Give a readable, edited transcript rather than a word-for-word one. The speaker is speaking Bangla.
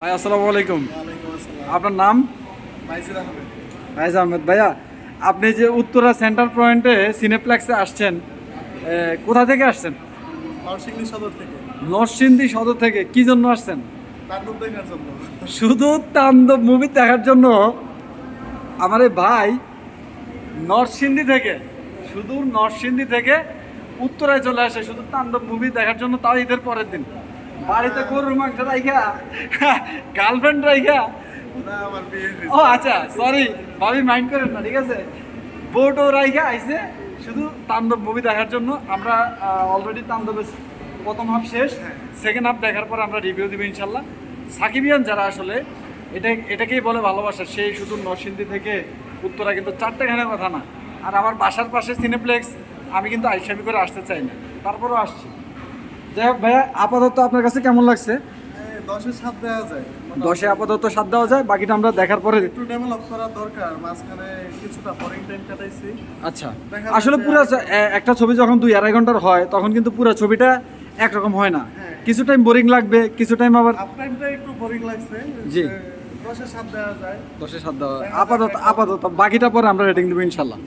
ভাই আসসালামু আলাইকুম। আপনার নাম? ফাইজ আহমেদ। ভাইয়া, আপনি যে উত্তরা সেন্টার পয়েন্টে সিনেপ্লেক্সে আসছেন, কোথা থেকে আসছেন? নরসিংদী সদর থেকে। কি জন্য আসছেন? শুধু তাণ্ডব মুভি দেখার জন্য? আমার এই ভাই নরসিংদী থেকে, শুধু নরসিংদী থেকে উত্তরায় চলে আসে শুধু তাণ্ডব মুভি দেখার জন্য, তাও ঈদের পরের দিন। বাড়িতে গরুর মাংস রাইখা, গার্লফ্রেন্ড রাইখা। ও আচ্ছা, সরি ভাবি, মাইন্ড করেন না, ঠিক আছে। বোটও রাইখা আইসে শুধু তাণ্ডব মুভি দেখার জন্য। আমরা অলরেডি তাণ্ডবের প্রথম হাফ শেষ, সেকেন্ড হাফ দেখার পর আমরা রিভিউ দিব ইনশাল্লাহ। সাকিবিয়ান যারা আসলে এটাকেই বলে ভালোবাসা, সেই শুধু নরসিংদী থেকে উত্তরা কিন্তু চারটেখানের কথা না। আর আমার বাসার পাশে সিনেপ্লেক্স, আমি কিন্তু আইসাবি করে আসতে চাই না, তারপরও আসছি। যাই হোক ভাইয়া, আপাতত আপনার কাছে কেমন লাগছে? 10-এ 7 দেওয়া যায়। 10-এ আপাতত 7 দেওয়া যায়, বাকিটা আমরা দেখার পরে একটু ডেভেলপ করা দরকার। মাঝখানে কিছুটা বোরিং টাইম কাটাইছি। আচ্ছা, আসলে পুরো একটা ছবি যখন 2-2.5 ঘন্টার হয়, তখন কিন্তু পুরো ছবিটা একরকম হয় না। কিছু টাইম বোরিং লাগবে, কিছু টাইম আবার হাফ টাইমটা একটু বোরিং লাগছে। জি। 10-এ 7 দেওয়া যায়। 10-এ 7 দেওয়া আপাতত বাকিটা পরে আমরা রেটিং দেবো ইনশাল্লাহ।